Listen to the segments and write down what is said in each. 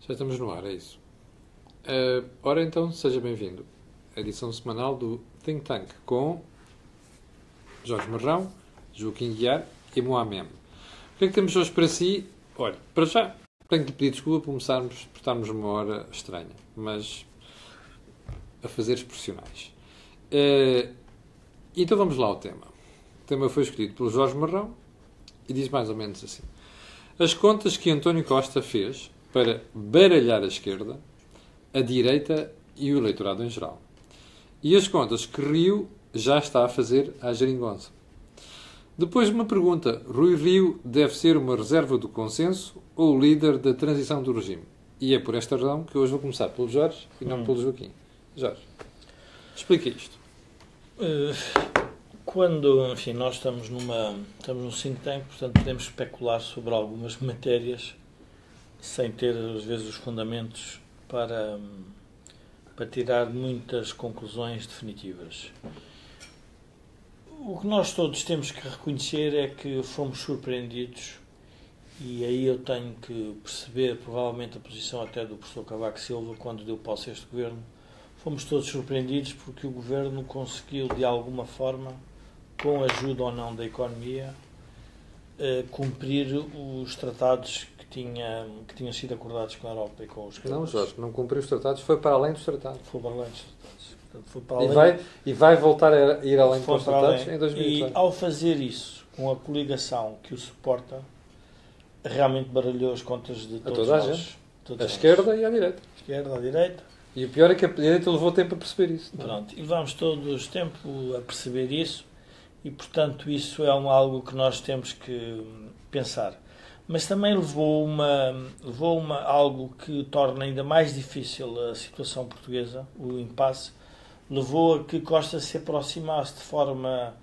Já estamos no ar, é isso. Ora então, seja bem-vindo. A edição semanal do Think Tank com Jorge Marrão, Joaquim Guiar e Mohamed. O que é que temos hoje para si? Olha, para já, tenho que pedir desculpa por começarmos por estarmos uma hora estranha, mas a fazeres profissionais. Então vamos lá ao tema. O tema foi escolhido pelo Jorge Marrão e diz mais ou menos assim. As contas que António Costa fez para baralhar a esquerda, a direita e o eleitorado em geral. E as contas que Rio já está a fazer à geringonça. Depois uma pergunta. Rui Rio deve ser uma reserva do consenso ou o líder da transição do regime? E é por esta razão que hoje vou começar pelo Jorge e não pelo Joaquim. Jorge, explica isto. Quando, enfim, nós estamos num think tank, portanto podemos especular sobre algumas matérias sem ter, às vezes, os fundamentos para tirar muitas conclusões definitivas. O que nós todos temos que reconhecer é que fomos surpreendidos, e aí eu tenho que perceber, provavelmente, a posição até do professor Cavaco Silva, quando deu posse a este governo. Fomos todos surpreendidos porque o governo conseguiu, de alguma forma, com a ajuda ou não da economia, cumprir os tratados que tinham sido acordados com a Europa e com os Não, Jorge, não cumpriu os tratados, foi para além dos tratados. Foi para além dos tratados. Portanto, foi para além, e vai voltar a ir além dos tratados em 2018. E ao fazer isso, com a coligação que o suporta, realmente baralhou as contas de todos toda a nós. gente. A esquerda e a direita. A esquerda, a direita. E o pior é que a direita levou tempo a perceber isso. Pronto, e levamos todos tempo a perceber isso e, portanto, isso é algo que nós temos que pensar. Mas também levou algo que torna ainda mais difícil a situação portuguesa, o impasse, levou a que Costa se aproximasse de forma,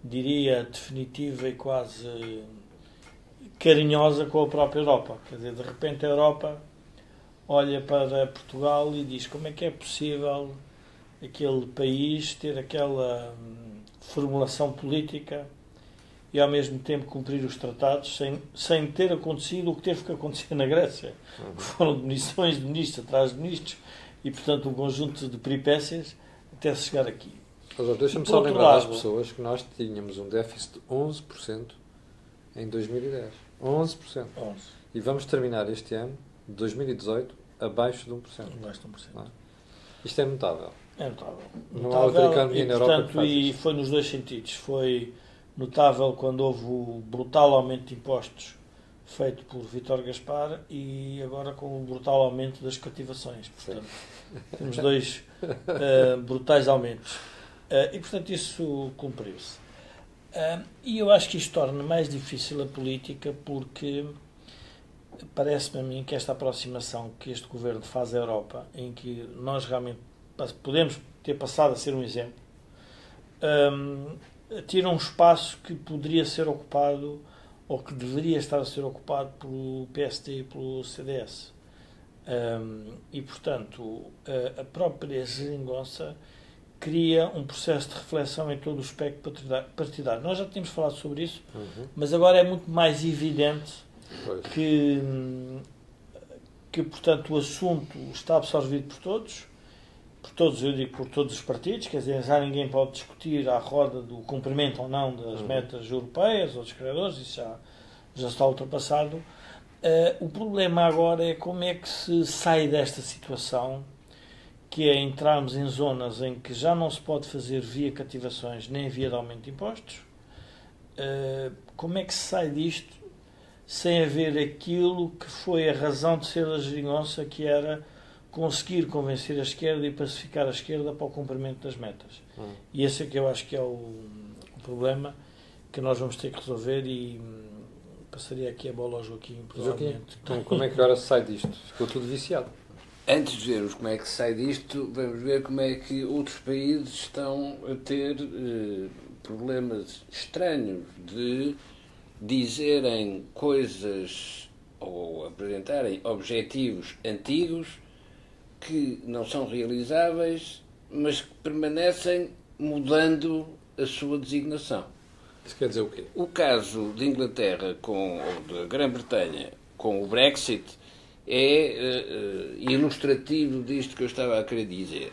diria, definitiva e quase carinhosa com a própria Europa. Quer dizer, de repente a Europa olha para Portugal e diz como é que é possível aquele país ter aquela formulação política e ao mesmo tempo cumprir os tratados sem ter acontecido o que teve que acontecer na Grécia, que foram demissões de ministros atrás de ministros e, portanto, um conjunto de peripécias até se chegar aqui. Deixa-me só lembrar às pessoas que nós tínhamos um déficit de 11% em 2010. 11%. 11%. E vamos terminar este ano, 2018, abaixo de 1%. Abaixo de 1%. Não é? Isto é notável. É notável. Não há outra economia na Europa que faz e isto. foi nos dois sentidos. Foi notável quando houve o brutal aumento de impostos feito por Vítor Gaspar e agora com o brutal aumento das cativações. Portanto, temos dois brutais aumentos. E, portanto, isso cumpriu-se. E eu acho que isto torna mais difícil a política porque parece-me a mim que esta aproximação que este governo faz à Europa, em que nós realmente podemos ter passado a ser um exemplo, tira um espaço que poderia ser ocupado ou que deveria estar a ser ocupado pelo PSD e pelo CDS. E, portanto, a própria geringonça cria um processo de reflexão em todo o espectro partidário. Nós já tínhamos falado sobre isso, mas agora é muito mais evidente que, portanto, o assunto está absorvido por todos, eu digo por todos os partidos, quer dizer, já ninguém pode discutir à roda do cumprimento ou não das metas europeias ou dos criadores, isso já está ultrapassado. O problema agora é como é que se sai desta situação, que é entrarmos em zonas em que já não se pode fazer via cativações nem via de aumento de impostos. Como é que se sai disto sem haver aquilo que foi a razão de ser da geringonça, que era conseguir convencer a esquerda e pacificar a esquerda para o cumprimento das metas. E esse é que eu acho que é o problema que nós vamos ter que resolver e passaria aqui a bola ao Joaquim, provavelmente. Então, como é que agora se sai disto? Ficou tudo viciado. Antes de vermos como é que se sai disto, vamos ver como é que outros países estão a ter problemas estranhos de dizerem coisas ou apresentarem objetivos antigos que não são realizáveis, mas que permanecem mudando a sua designação. Isso quer dizer o quê? O caso de Inglaterra ou da Grã-Bretanha com o Brexit é ilustrativo disto que eu estava a querer dizer.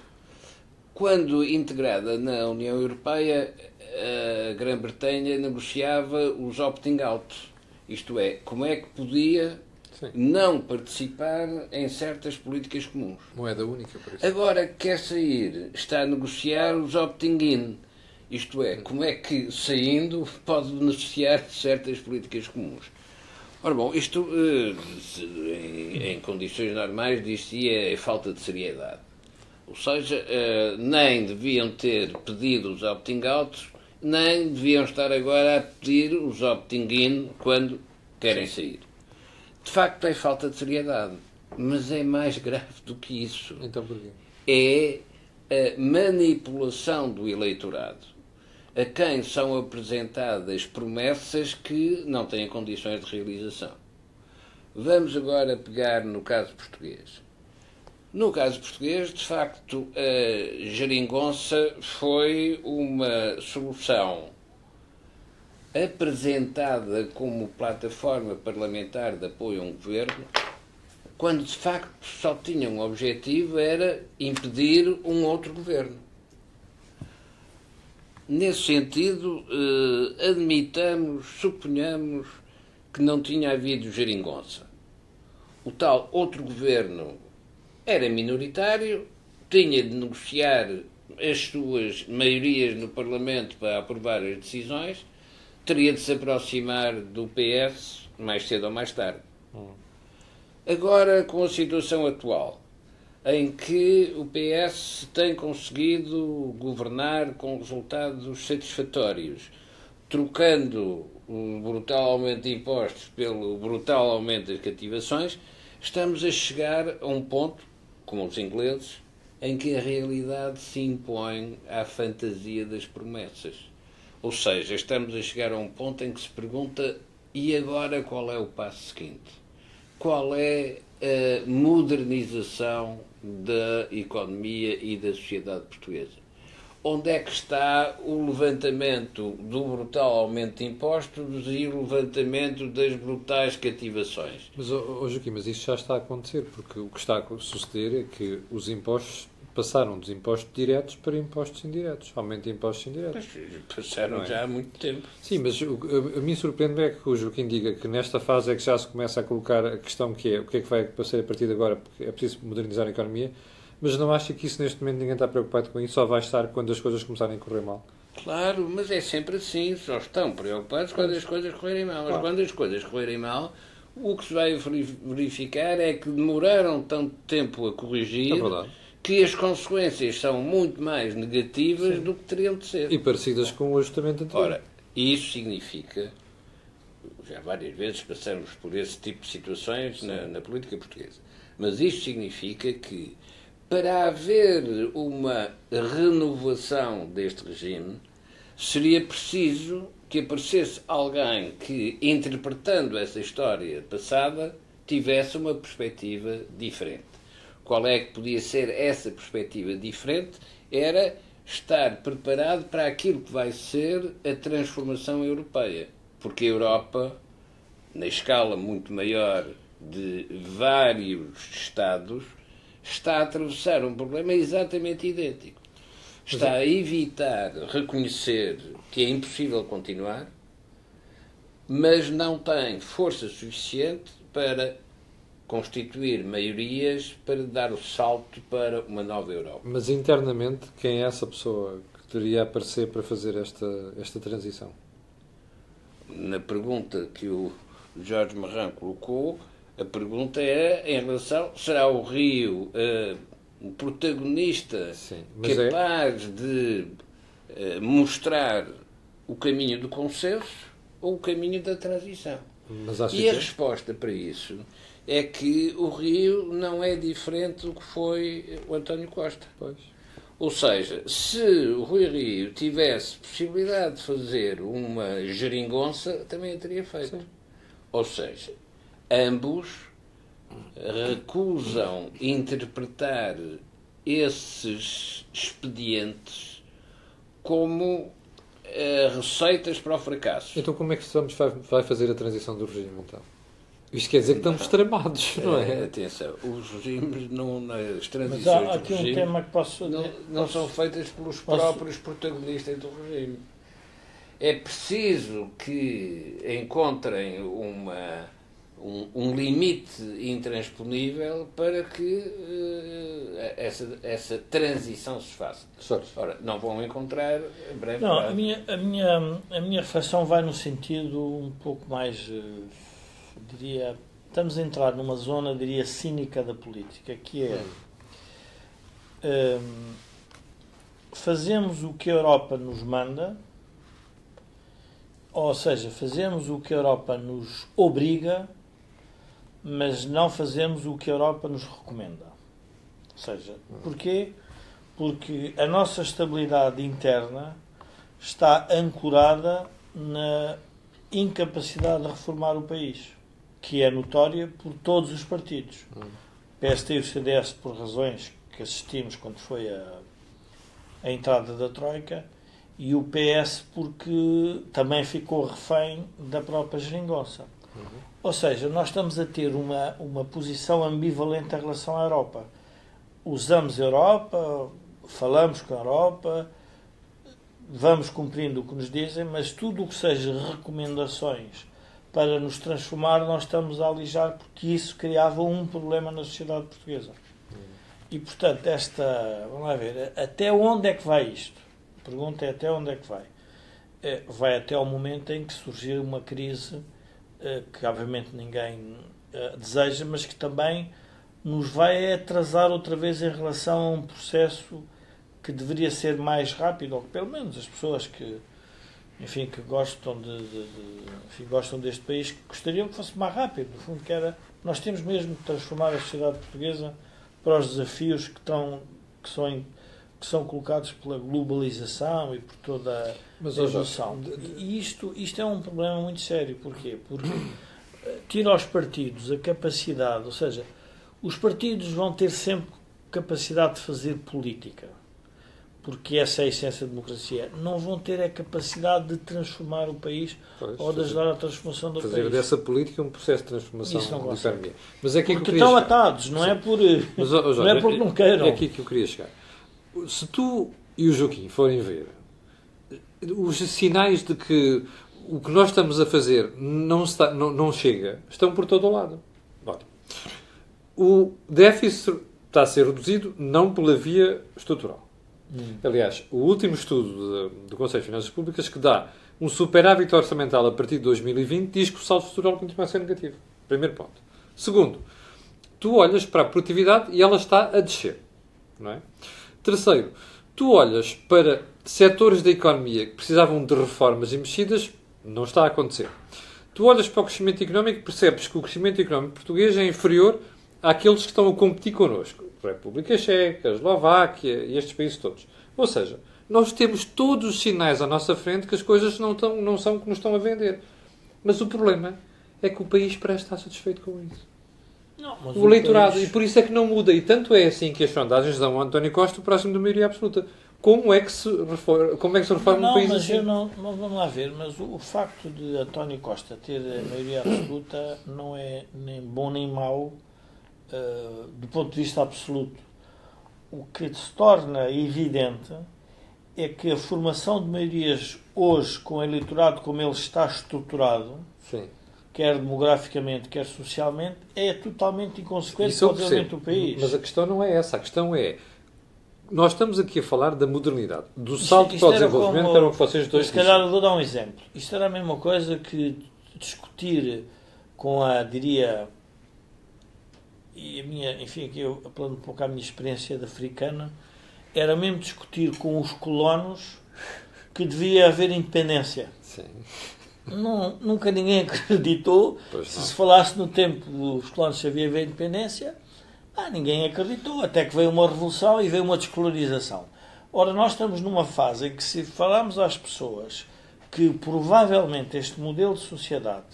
Quando integrada na União Europeia, a Grã-Bretanha negociava os opting out. Isto é, como é que podia não participar em certas políticas comuns. Moeda única, por isso. Agora que quer sair, está a negociar os opting in. Isto é, como é que, saindo, pode beneficiar de certas políticas comuns. Ora bom, isto, em condições normais, diz-se é falta de seriedade. Ou seja, nem deviam ter pedido os opting-outs, nem deviam estar agora a pedir os opting-in quando querem sair. De facto, é falta de seriedade. Mas é mais grave do que isso. Então porquê? É a manipulação do eleitorado, a quem são apresentadas promessas que não têm condições de realização. Vamos agora pegar no caso português. No caso português, de facto, a geringonça foi uma solução apresentada como plataforma parlamentar de apoio a um governo, quando de facto só tinha um objetivo, era impedir um outro governo. Nesse sentido, admitamos, suponhamos que não tinha havido geringonça. O tal outro governo era minoritário, tinha de negociar as suas maiorias no Parlamento para aprovar as decisões, teria de se aproximar do PS mais cedo ou mais tarde. Agora, com a situação atual, em que o PS tem conseguido governar com resultados satisfatórios, trocando o brutal aumento de impostos pelo brutal aumento das cativações, estamos a chegar a um ponto, como os ingleses, em que a realidade se impõe à fantasia das promessas. Ou seja, estamos a chegar a um ponto em que se pergunta: e agora qual é o passo seguinte? Qual é a modernização da economia e da sociedade portuguesa? Onde é que está o levantamento do brutal aumento de impostos e o levantamento das brutais cativações? Mas, Joaquim, mas isso já está a acontecer, porque o que está a suceder é que os impostos passaram dos impostos diretos para impostos indiretos. Aumento de impostos indiretos. Passaram já há muito tempo. Sim, mas a mim surpreende é que o Joaquim diga que nesta fase é que já se começa a colocar a questão que é o que é que vai passar a partir de agora, porque é preciso modernizar a economia, mas não acha que isso neste momento ninguém está preocupado com isso, só vai estar quando as coisas começarem a correr mal? Claro, mas é sempre assim, só estão preocupados quando as coisas correrem mal. Mas quando as coisas correrem mal, o que se vai verificar é que demoraram tanto tempo a corrigir, que as consequências são muito mais negativas do que teriam de ser. E parecidas com o ajustamento anterior. Ora, isso significa, já várias vezes passamos por esse tipo de situações na política portuguesa, mas isto significa que, para haver uma renovação deste regime, seria preciso que aparecesse alguém que, interpretando essa história passada, tivesse uma perspectiva diferente. Qual é que podia ser essa perspectiva diferente? Era estar preparado para aquilo que vai ser a transformação europeia. Porque a Europa, na escala muito maior de vários Estados, está a atravessar um problema exatamente idêntico. Está a evitar reconhecer que é impossível continuar, mas não tem força suficiente para constituir maiorias para dar o salto para uma nova Europa. Mas internamente, quem é essa pessoa que deveria aparecer para fazer esta transição? Na pergunta que o Jorge Marrão colocou, a pergunta é em relação: será o Rio o protagonista capaz de mostrar o caminho do consenso ou o caminho da transição? E a resposta para isso é que o Rio não é diferente do que foi o António Costa. Pois. Ou seja, se o Rui Rio tivesse possibilidade de fazer uma geringonça, também a teria feito. Sim. Ou seja, ambos recusam interpretar esses expedientes como receitas para o fracasso. Então como é que vai fazer a transição do regime, então? Isto quer dizer que estamos tramados, não é? Atenção, os regimes, as Mas transições há do aqui um regime tema que posso... não são feitas pelos próprios protagonistas do regime. É preciso que encontrem um limite intransponível para que essa transição se faça. Ora, não vão encontrar a breve Não, prazo. a minha reflexão vai no sentido um pouco mais, diria, estamos a entrar numa zona, diria, cínica da política, que é fazemos o que a Europa nos manda, ou seja, fazemos o que a Europa nos obriga, mas não fazemos o que a Europa nos recomenda. Ou seja, porquê? Porque a nossa estabilidade interna está ancorada na incapacidade de reformar o país, que é notória por todos os partidos. O PST e o CDS, por razões que assistimos quando foi a entrada da Troika, e o PS porque também ficou refém da própria geringonça. Ou seja, nós estamos a ter uma posição ambivalente em relação à Europa. Usamos a Europa, falamos com a Europa, vamos cumprindo o que nos dizem, mas tudo o que seja recomendações para nos transformar, nós estamos a alijar, porque isso criava um problema na sociedade portuguesa. E, portanto, vamos lá ver, até onde é que vai isto? A pergunta é até onde é que vai? Vai até ao momento em que surgir uma crise que, obviamente, ninguém deseja, mas que também nos vai atrasar outra vez em relação a um processo que deveria ser mais rápido, ou que, pelo menos, as pessoas que gostam gostam deste país, que gostariam que fosse mais rápido. No fundo, nós temos mesmo de transformar a sociedade portuguesa para os desafios que são colocados pela globalização e por toda a evolução. E isto é um problema muito sério. Porquê? Porque tira aos partidos a capacidade, ou seja, os partidos vão ter sempre capacidade de fazer política, porque essa é a essência da democracia. Não vão ter a capacidade de transformar o país ou de ajudar à transformação do país. Fazer dessa política um processo de transformação da economia. Mas é aqui porque estão atados, não é por não é porque não queiram. É aqui que eu queria chegar. Se tu e o Joaquim forem ver os sinais de que o que nós estamos a fazer não chega, estão por todo o lado. Ótimo. O déficit está a ser reduzido não pela via estrutural. Aliás, o último estudo do Conselho de Finanças Públicas, que dá um superávit orçamental a partir de 2020, diz que o saldo estrutural continua a ser negativo. Primeiro ponto. Segundo, tu olhas para a produtividade e ela está a descer. Não é? Terceiro, tu olhas para setores da economia que precisavam de reformas e mexidas, não está a acontecer. Tu olhas para o crescimento económico e percebes que o crescimento económico português é inferior àqueles que estão a competir connosco. A República Checa, a Eslováquia e estes países todos. Ou seja, nós temos todos os sinais à nossa frente que as coisas não são o que nos estão a vender. Mas o problema é que o país parece estar satisfeito com isso. Não, mas o eleitorado, e por isso é que não muda. E tanto é assim que as sondagens dão ao António Costa próximo da maioria absoluta. Como é que se reforma um país assim? Vamos lá ver, mas o facto de António Costa ter a maioria absoluta não é nem bom nem mau do ponto de vista absoluto. O que se torna evidente é que a formação de maiorias hoje, com o eleitorado como ele está estruturado, sim, quer demograficamente, quer socialmente, é totalmente inconsequente para o desenvolvimento do país. Mas a questão não é essa. A questão é, nós estamos aqui a falar da modernidade, do salto para o desenvolvimento, que era o que vocês dois se calhar eu vou dar um exemplo. Isto era a mesma coisa que discutir com diria, e a minha, enfim, aqui eu apelando um pouco à minha experiência de africana, era mesmo discutir com os colonos que devia haver independência. Sim. Nunca ninguém acreditou. Se falasse no tempo dos colonos se havia haver independência, ninguém acreditou, até que veio uma revolução e veio uma descolonização. Ora, nós estamos numa fase em que, se falarmos às pessoas que provavelmente este modelo de sociedade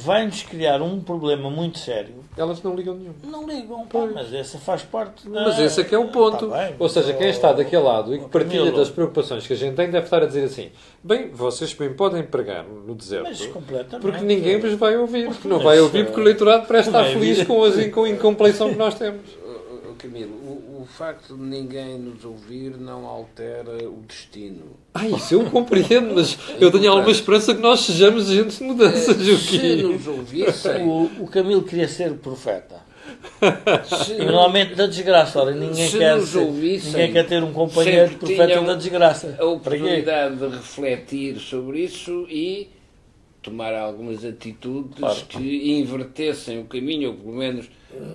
vai-nos criar um problema muito sério. Elas não ligam nenhum. Não ligam, pá, mas essa faz parte da... Mas esse é que é o ponto. Tá bem, ou seja, quem está daquele lado e que partilha Camilo, das preocupações que a gente tem deve estar a dizer assim: bem, vocês bem podem pregar no deserto, mas completamente. porque ninguém vos vai ouvir. Porque não Mas, vai ouvir porque o eleitorado parece estar não é feliz com a incompleição que nós temos. Camilo, o facto de ninguém nos ouvir não altera o destino. Isso eu compreendo, mas eu tenho alguma esperança que nós sejamos agentes de mudança, Se Joaquim. nos ouvissem, O Camilo queria ser profeta. se, E normalmente da desgraça. Ora, ninguém Se quer, nos ouvissem, ninguém quer ter um companheiro de sempre profeta tinham da desgraça. a oportunidade de refletir sobre isso e tomar algumas atitudes Claro. que invertessem o caminho, ou pelo menos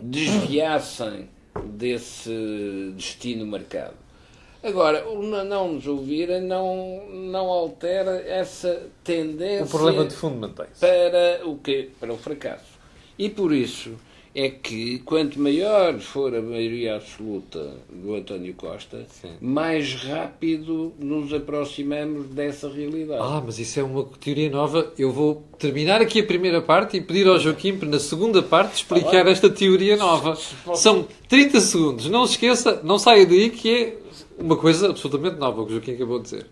desviassem desse destino marcado. Agora, o não nos ouvirem não altera essa tendência O problema de fundo mantém-se. para o quê? Para o fracasso. E por isso é que, quanto maior for a maioria absoluta do António Costa, Sim. mais rápido nos aproximamos dessa realidade. Mas isso é uma teoria nova. Eu vou terminar aqui a primeira parte e pedir ao Joaquim para na segunda parte explicar esta teoria nova. São 30 segundos. Não se esqueça, não saia daí que é uma coisa absolutamente nova o que o Joaquim acabou de dizer.